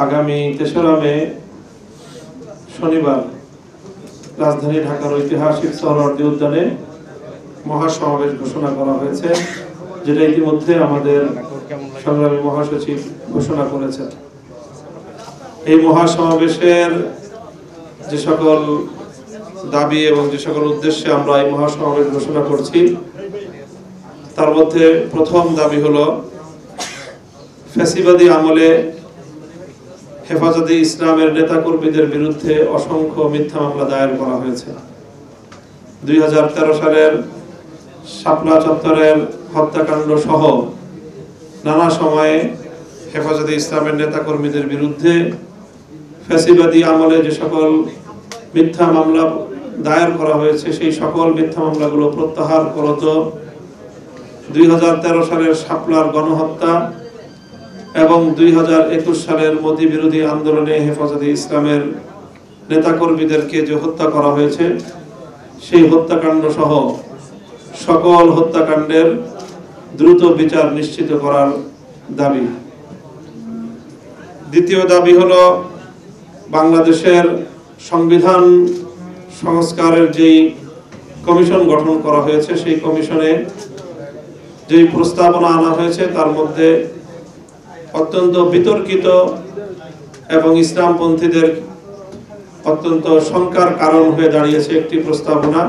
আগামী ৩রা মে শনিবার রাজধানী ঢাকার ঐতিহাসিক সোহরাওয়ার্দী উদ্যানে মহাসমাবেশ ঘোষণা করা হয়েছে, যেটা ইতিমধ্যে আমাদের সংগ্রামী মহাসচিব ঘোষণা করেছেন। এই মহাসমাবেশের যে সকল দাবি এবং যে সকল উদ্দেশ্যে আমরা এই মহাসমাবেশ ঘোষণা করছি, তার মধ্যে প্রথম দাবি হলো ফ্যাসিবাদী আমলে হেফাজতে ইসলামের নেতাকর্মীদের বিরুদ্ধে অসংখ্য মিথ্যা মামলা দায়ের করা হয়েছে। 2013 সালের শাপলা চত্বরের হত্যাকাণ্ড সহ নানা সময়ে হেফাজতে ইসলামের নেতাকর্মীদের বিরুদ্ধে ফ্যাসিবাদী আমলে যে সকল মিথ্যা মামলা দায়ের করা হয়েছে, সেই সকল মিথ্যা মামলাগুলো প্রত্যাহার করত 2013 সালের শাপলার গণহত্যা এবং 2021 সালের মোদি বিরোধী আন্দোলনে হেফাজতে ইসলামের নেতাকর্মীদেরকে যে হত্যা করা হয়েছে, সেই হত্যাকাণ্ড সহ সকল হত্যাকাণ্ডের দ্রুত বিচার নিশ্চিত করার দাবি। দ্বিতীয় দাবি হলো বাংলাদেশের সংবিধান সংস্কারের যেই কমিশন গঠন করা হয়েছে, সেই কমিশনে যেই প্রস্তাবনা আনা হয়েছে, তার মধ্যে অত্যন্ত বিতর্কিত এবং ইসলামপন্থীদের অত্যন্ত শঙ্কার কারণ হয়ে দাঁড়িয়েছে একটি প্রস্তাবনা।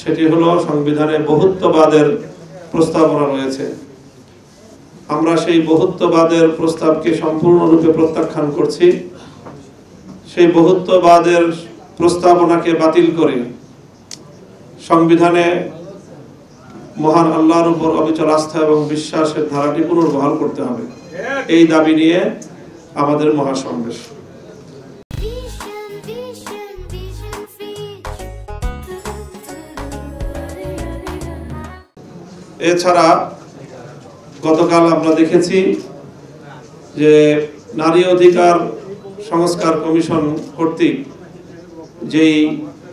সেটি হলো সংবিধানে বহুত্ববাদের প্রস্তাবনা রয়েছে। আমরা সেই বহুত্ববাদের প্রস্তাবকে সম্পূর্ণরূপে প্রত্যাখ্যান করছি। সেই বহুত্ববাদের প্রস্তাবনাকে বাতিল করে সংবিধানে মহান আল্লাহর উপর অবিচল আস্থা এবং বিশ্বাসের ধারাটি পুনর্বহাল করতে হবে। এই দাবি নিয়ে আমাদের মহাসমাবেশ। এছাড়া গতকাল আমরা দেখেছি যে নারী অধিকার সংস্কার কমিশন কর্তৃক যেই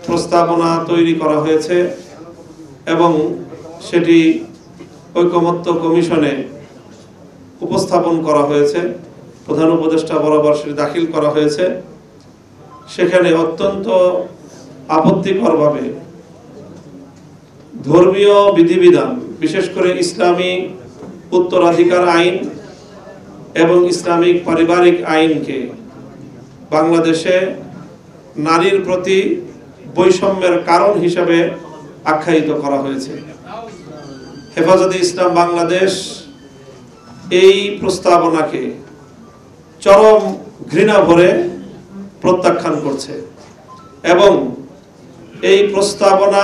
প্রস্তাবনা তৈরি করা হয়েছে এবং সেটি ঐকমত্য কমিশনে উপস্থাপন করা হয়েছে, প্রধান উপদেষ্টা বরাবর সেটি দাখিল করা হয়েছে। সেখানে অত্যন্ত আপত্তিকরভাবে ধর্মীয় বিধিবিধান, বিশেষ করে ইসলামী উত্তরাধিকার আইন এবং ইসলামিক পারিবারিক আইনকে বাংলাদেশে নারীর প্রতি বৈষম্যের কারণ হিসেবে আখ্যায়িত করা হয়েছে। হেফাজতে ইসলাম বাংলাদেশ এই প্রস্তাবনাকে চরম ঘৃণা ভরে প্রত্যাখ্যান করছে এবং এই প্রস্তাবনা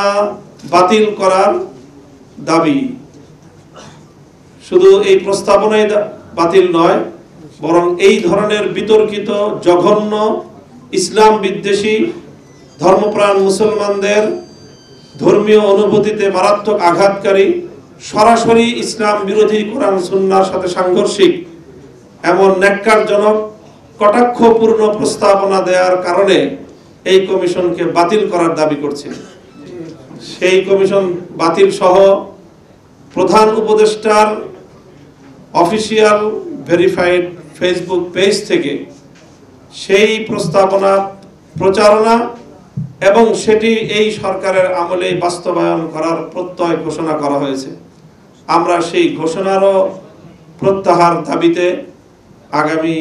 বাতিল করার দাবি, শুধু এই প্রস্তাবনাই বাতিল নয়, বরং এই ধরনের বিতর্কিত জঘন্য ইসলাম বিদ্বেষী ধর্মপ্রাণ মুসলমানদের ধর্মীয় অনুভূতিতে মারাত্মক আঘাতকারী, সরাসরি ইসলাম বিরোধী কোরআন সুন্নাহর সাথে সাংঘর্ষিক এমন ন্যাক্কারজনক কটাক্ষপূর্ণ প্রস্তাবনা দেওয়ার কারণে এই কমিশনকে বাতিল করার দাবি করছে। সেই কমিশন বাতিল সহ প্রধান উপদেষ্টার অফিসিয়াল ভেরিফাইড ফেসবুক পেজ থেকে সেই প্রস্তাবনা প্রচারণা এবং সেটি এই সরকারের আমলে বাস্তবায়ন করার প্রত্যয় ঘোষণা করা হয়েছে। আমরা সেই ঘোষণারও প্রত্যাহার দাবিতে আগামী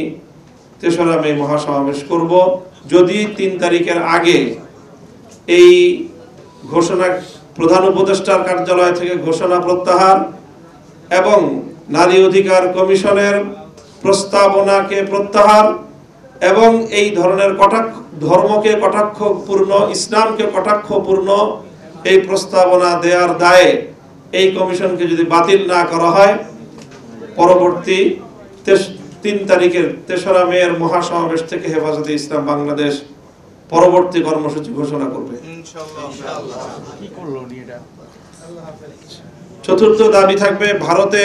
৩রা মে মহাসমাবেশ করব। যদি ৩ তারিখের আগে এই ঘোষণা প্রধান উপদেষ্টার কার্যালয় থেকে ঘোষণা প্রত্যাহার এবং নারী অধিকার কমিশনের প্রস্তাবনাকে প্রত্যাহার এবং এই ধরনের ধর্মকে কটাক্ষপূর্ণ, ইসলামকে কটাক্ষপূর্ণ এই প্রস্তাবনা দেওয়ার দায়ে এই কমিশনকে যদি বাতিল না করা হয়, পরবর্তী ৩ তারিখের ৩রা মে এর মহাসমাবেশ থেকে হেফাজতে ইসলাম বাংলাদেশ পরবর্তী কর্মসূচি ঘোষণা করবে। চতুর্থ দাবি থাকবে ভারতে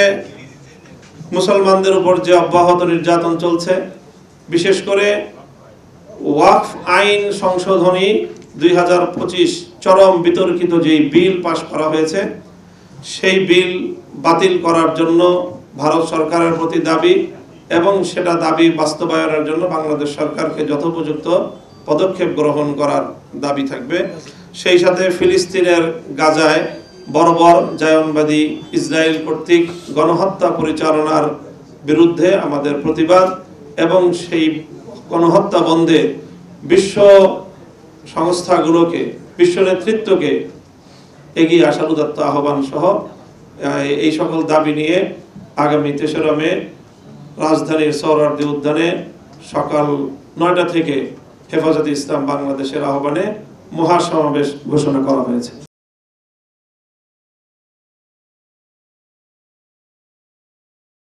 মুসলমানদের উপর যে অব্যাহত নির্যাতন চলছে, বিশেষ করে ওয়াকফ আইন সংশোধনী 2025 চরম বিতর্কিত যেই বিল পাশ করা হয়েছে, সেই বিল বাতিল করার জন্য ভারত সরকারের প্রতি দাবি এবং সেটা দাবি বাস্তবায়নের জন্য বাংলাদেশ সরকারকে যথোপযুক্ত পদক্ষেপ গ্রহণ করার দাবি থাকবে। সেই সাথে ফিলিস্তিনের গাজায় বর্বর জায়নবাদী ইসরায়েল কর্তৃক গণহত্যা পরিচালনার বিরুদ্ধে আমাদের প্রতিবাদ এবং সেই গণহত্যা বন্ধে বিশ্ব সংস্থাগুলোকে, বিশ্ব নেতৃত্বকে এগিয়ে আসার উদাত্ত আহ্বান সহ এই সকল দাবি নিয়ে আগামী ৩রা মে রাজধানীর সোহরাওয়ার্দী উদ্যানে সকাল ৯টা থেকে হেফাজতে ইসলাম বাংলাদেশের আহ্বানে মহাসমাবেশ ঘোষণা করা হয়েছে।